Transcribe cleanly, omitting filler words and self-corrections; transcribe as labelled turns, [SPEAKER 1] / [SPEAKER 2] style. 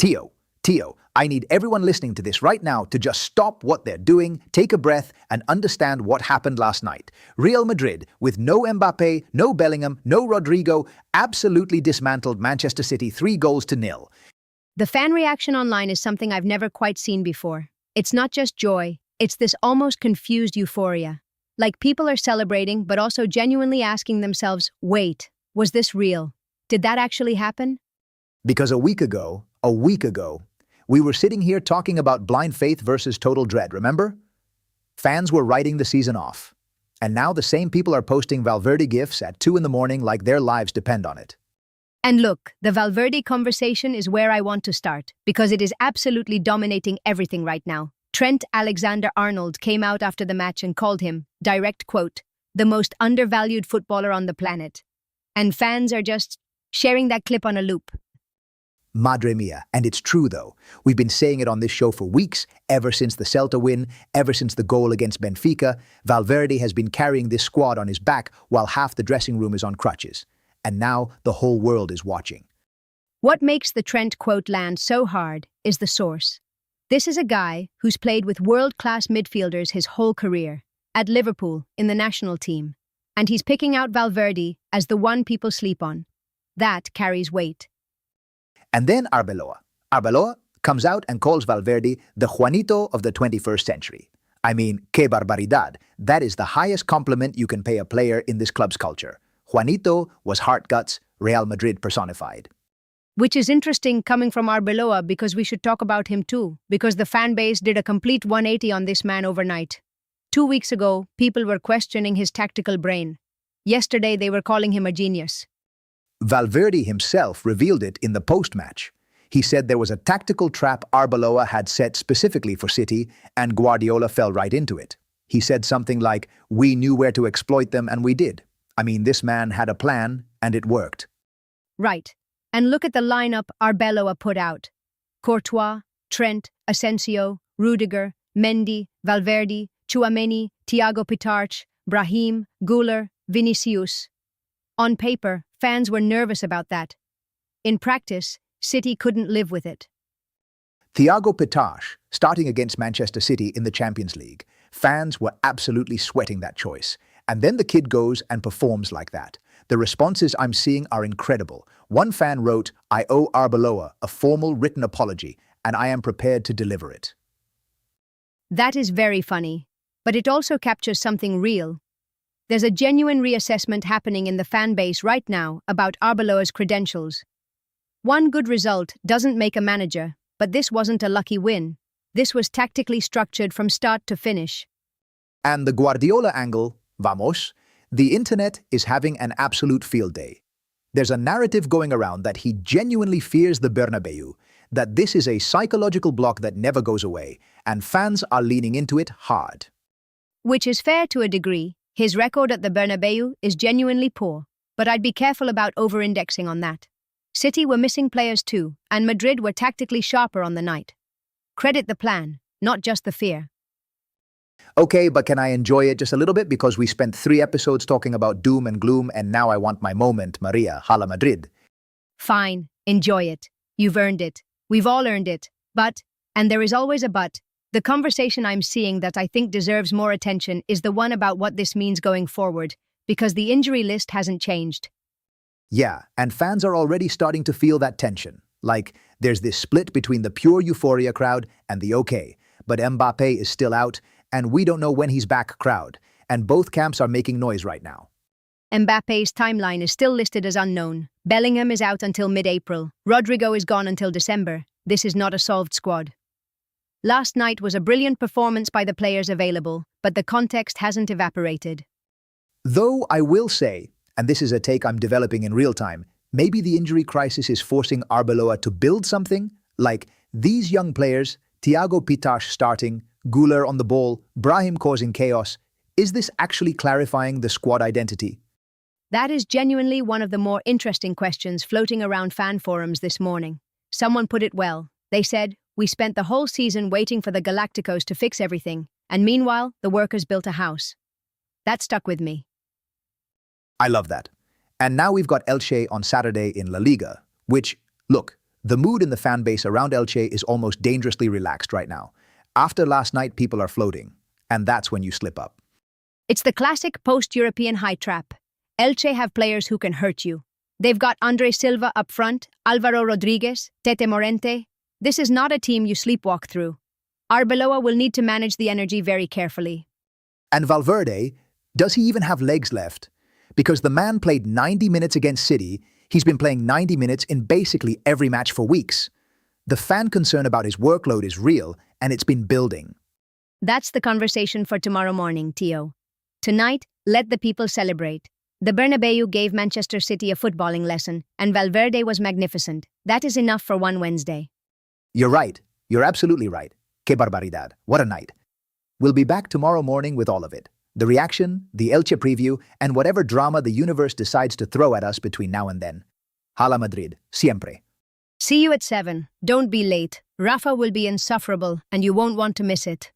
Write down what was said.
[SPEAKER 1] Tio, I need everyone listening to this right now to just stop what they're doing, take a breath, and understand what happened last night. Real Madrid, with no Mbappe, no Bellingham, no Rodrigo, absolutely dismantled Manchester City 3-0.
[SPEAKER 2] The fan reaction online is something I've never quite seen before. It's not just joy, it's this almost confused euphoria. Like people are celebrating, but also genuinely asking themselves, wait, was this real? Did that actually happen?
[SPEAKER 1] Because a week ago, we were sitting here talking about blind faith versus total dread, remember? Fans were writing the season off. And now the same people are posting Valverde gifs at 2 in the morning like their lives depend on it.
[SPEAKER 2] And look, the Valverde conversation is where I want to start, because it is absolutely dominating everything right now. Trent Alexander-Arnold came out after the match and called him, direct quote, the most undervalued footballer on the planet. And fans are just sharing that clip on a loop.
[SPEAKER 1] Madre mia, and it's true though. We've been saying it on this show for weeks, ever since the Celta win, ever since the goal against Benfica. Valverde has been carrying this squad on his back while half the dressing room is on crutches. And now the whole world is watching.
[SPEAKER 2] What makes the Trent quote land so hard is the source. This is a guy who's played with world-class midfielders his whole career, at Liverpool, in the national team. And he's picking out Valverde as the one people sleep on. That carries weight.
[SPEAKER 1] And then Arbeloa. Arbeloa comes out and calls Valverde the Juanito of the 21st century. I mean, que barbaridad. That is the highest compliment you can pay a player in this club's culture. Juanito was heart guts, Real Madrid personified.
[SPEAKER 2] Which is interesting coming from Arbeloa because we should talk about him too, because the fan base did a complete 180 on this man overnight. 2 weeks ago, people were questioning his tactical brain. Yesterday, they were calling him a genius.
[SPEAKER 1] Valverde himself revealed it in the post-match. He said there was a tactical trap Arbeloa had set specifically for City, and Guardiola fell right into it. He said something like, "We knew where to exploit them, and we did." I mean, this man had a plan, and it worked.
[SPEAKER 2] Right. And look at the lineup Arbeloa put out. Courtois, Trent, Asensio, Rudiger, Mendy, Valverde, Tchouaméni, Thiago Pitarch, Brahim, Güler, Vinicius. On paper, fans were nervous about that. In practice, City couldn't live with it.
[SPEAKER 1] Thiago Pitarch, starting against Manchester City in the Champions League, fans were absolutely sweating that choice. And then the kid goes and performs like that. The responses I'm seeing are incredible. One fan wrote, "I owe Arbeloa a formal written apology, and I am prepared to deliver it."
[SPEAKER 2] That is very funny, but it also captures something real. There's a genuine reassessment happening in the fan base right now about Arbeloa's credentials. One good result doesn't make a manager, but this wasn't a lucky win. This was tactically structured from start to finish.
[SPEAKER 1] And the Guardiola angle, vamos, the internet is having an absolute field day. There's a narrative going around that he genuinely fears the Bernabeu, that this is a psychological block that never goes away, and fans are leaning into it hard.
[SPEAKER 2] Which is fair to a degree. His record at the Bernabeu is genuinely poor, but I'd be careful about over-indexing on that. City were missing players too, and Madrid were tactically sharper on the night. Credit the plan, not just the fear.
[SPEAKER 1] Okay, but can I enjoy it just a little bit? Because we spent 3 episodes talking about doom and gloom, and now I want my moment, Maria, Hala Madrid.
[SPEAKER 2] Fine, enjoy it. You've earned it. We've all earned it. But, and there is always a but, the conversation I'm seeing that I think deserves more attention is the one about what this means going forward, because the injury list hasn't changed.
[SPEAKER 1] Yeah, and fans are already starting to feel that tension. Like, there's this split between the pure euphoria crowd and the okay, but Mbappe is still out, and we don't know when he's back crowd, and both camps are making noise right now.
[SPEAKER 2] Mbappe's timeline is still listed as unknown. Bellingham is out until mid-April. Rodrigo is gone until December. This is not a solved squad. Last night was a brilliant performance by the players available, but the context hasn't evaporated.
[SPEAKER 1] Though I will say, and this is a take I'm developing in real time, maybe the injury crisis is forcing Arbeloa to build something, like these young players, Thiago Pitarch starting, Güler on the ball, Brahim causing chaos. Is this actually clarifying the squad identity?
[SPEAKER 2] That is genuinely one of the more interesting questions floating around fan forums this morning. Someone put it well. They said, "We spent the whole season waiting for the Galacticos to fix everything, and meanwhile, the workers built a house." That stuck with me.
[SPEAKER 1] I love that. And now we've got Elche on Saturday in La Liga, which, look, The mood in the fan base around Elche is almost dangerously relaxed right now. After last night, people are floating, and that's when you slip up.
[SPEAKER 2] It's the classic post-European high trap. Elche have players who can hurt you. They've got Andre Silva up front, Alvaro Rodriguez, Tete Morente. This is not a team you sleepwalk through. Arbeloa will need to manage the energy very carefully.
[SPEAKER 1] And Valverde, does he even have legs left? Because the man played 90 minutes against City, he's been playing 90 minutes in basically every match for weeks. The fan concern about his workload is real, and it's been building.
[SPEAKER 2] That's the conversation for tomorrow morning, Tio. Tonight, let the people celebrate. The Bernabeu gave Manchester City a footballing lesson, and Valverde was magnificent. That is enough for one Wednesday.
[SPEAKER 1] You're right. You're absolutely right. Que barbaridad. What a night. We'll be back tomorrow morning with all of it. The reaction, the Elche preview, and whatever drama the universe decides to throw at us between now and then. Hala Madrid, siempre.
[SPEAKER 2] See you at 7. Don't be late. Rafa will be insufferable, and you won't want to miss it.